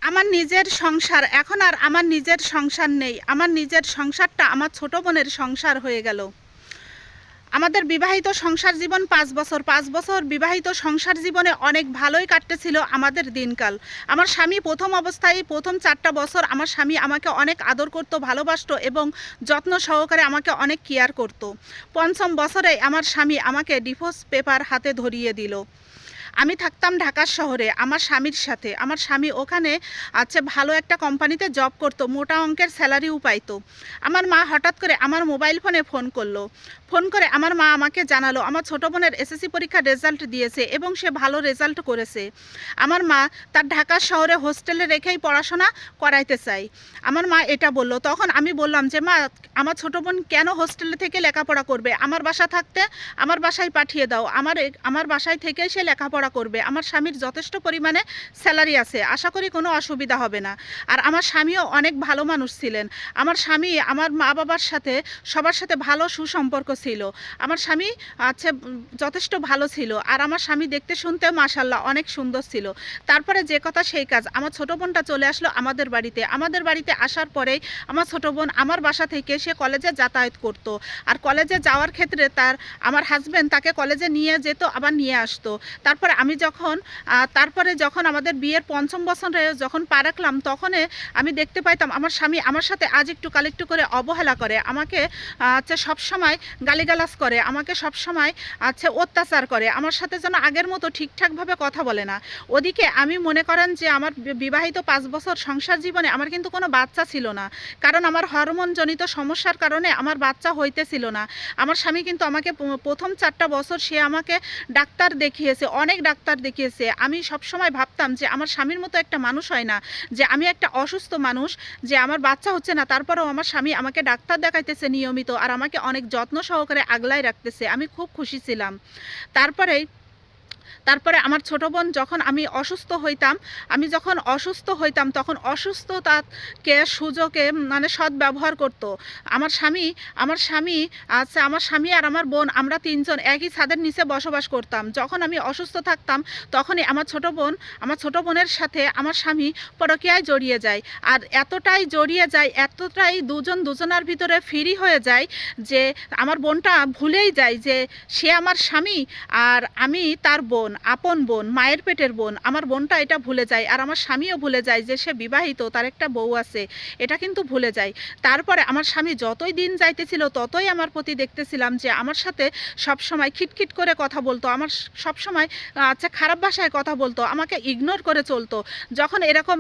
আমার নিজের সংসার এখন আর আমার নিজের সংসার নেই। আমার নিজের সংসারটা আমার ছোট বোনের সংসার হয়ে গেল। আমাদের বিবাহিত সংসার জীবন 5 বছর। 5 বছর বিবাহিত সংসার জীবনে অনেক ভালোই কাটতেছিল আমাদের দিনকাল। আমার স্বামী প্রথম অবস্থায় প্রথম 4টা বছর আমার স্বামী আমাকে অনেক আদর করত, ভালোবাসতো এবং যত্ন সহকারে আমাকে অনেক কেয়ার করত। পঞ্চম বছরে আমার স্বামী আমাকে ডিভোর্স পেপার হাতে ধরিয়ে দিল। আমি থাকতাম ঢাকা শহরে আমার স্বামীর সাথে। আমার স্বামী ওখানে ভালো একটা কোম্পানিতে জব করতো, মোটা অঙ্কের স্যালারিও পাইতো। আমার মা হঠাৎ করে আমার মোবাইল ফোনে ফোন করলো। ফোন করে আমার মা আমাকে জানালো আমার ছোটো বোনের এসএসসি পরীক্ষার রেজাল্ট দিয়েছে এবং সে ভালো রেজাল্ট করেছে। আমার মা তার ঢাকা শহরে হোস্টেলে রেখেই পড়াশোনা করাইতে চাই। আমার মা এটা বলল। তখন আমি বললাম যে মা, আমার ছোটো বোন কেন হোস্টেলে থেকে লেখাপড়া করবে? আমার বাসা থাকতে আমার বাসায় পাঠিয়ে দাও, আমার বাসায় থেকে সে লেখাপড়া করবে। আমার স্বামীর যথেষ্ট পরিমাণে স্যালারি আছে, আশা করি কোনো অসুবিধা হবে না। আর আমার স্বামীও অনেক ভালো মানুষ ছিলেন। আমার স্বামী আমার মা বাবার সাথে সবার সাথে ভালো সুসম্পর্ক ছিল। আমার স্বামী যথেষ্ট ভালো ছিল। আর আমার স্বামী দেখতে শুনতেও মাশাআল্লাহ অনেক সুন্দর ছিল। তারপরে যে কথা সেই কাজ, আমার ছোটো বোনটা চলে আসলো আমাদের বাড়িতে। আমাদের বাড়িতে আসার পরেই আমার ছোটো বোন আমার বাসা থেকে সে কলেজে যাতায়াত করত। আর কলেজে যাওয়ার ক্ষেত্রে আমার হাজব্যান্ড তাকে কলেজে নিয়ে যেত, আবার নিয়ে আসতো। তারপরে যখন আমাদের বিয়ের পঞ্চম বছরে যখন পা রাখলাম, তখন আমি দেখতে পাইতাম আমার স্বামী আমার সাথে আজ একটু কাল একটু করে অবহেলা করে, আমাকে সবসময় গালিগালাজ করে, আমাকে সবসময় অত্যাচার করে, আমার সাথে যেন আগের মতো ঠিকঠাকভাবে কথা বলে না। ওদিকে আমি মনে করেন যে আমার বিবাহিত 5 বছর সংসার জীবনে আমার কিন্তু কোনো বাচ্চা ছিল না, কারণ আমার হরমোনজনিত সমস্যার কারণে আমার বাচ্চা হইতেছিল না। আমার স্বামী কিন্তু আমাকে প্রথম 4টা বছর সে আমাকে ডাক্তার দেখিয়েছে, অনেক ডাক্তার দেখিয়েছে। আমি সবসময় ভাবতাম যে আমার স্বামীর মতো একটা মানুষ হয় না, যে আমি একটা অসুস্থ মানুষ, যে আমার বাচ্চা হচ্ছে না, তারপরেও আমার স্বামী আমাকে ডাক্তার দেখাইতেছে নিয়মিত আর আমাকে অনেক যত্ন সহকারে আগলায় রাখতেছে। আমি খুব খুশি ছিলাম। তারপরে আমার ছোটো বোন যখন আমি যখন অসুস্থ হইতাম তখন অসুস্থতাকে সুযোগে সদ্ব্যবহার করত। আমার স্বামী আর আমার বোন আমরা 3জন একই ছাদের নিচে বসবাস করতাম। যখন আমি অসুস্থ থাকতাম তখনই আমার ছোটো বোনের সাথে আমার স্বামী পরকীয়ায় জড়িয়ে যায়। আর এতটাই দুজনার ভিতরে ফ্রি হয়ে যায় যে আমার বোনটা ভুলেই যায় যে সে আমার স্বামী আর আমি তার বোন, আপন বোন, মায়ের পেটের বোন। আমার বোনটা এটা ভুলে যায় আর আমার স্বামীও ভুলে যায় যে সে বিবাহিত, তার একটা বউ আছে, এটা কিন্তু ভুলে যায়। তারপরে আমার স্বামী যতই দিন যাইতেছিল ততই আমার প্রতি দেখতেছিলাম যে আমার সাথে সবসময় খিটখিট করে কথা বলতো, আমার সবসময় খারাপ ভাষায় কথা বলতো, আমাকে ইগনোর করে চলতো। যখন এরকম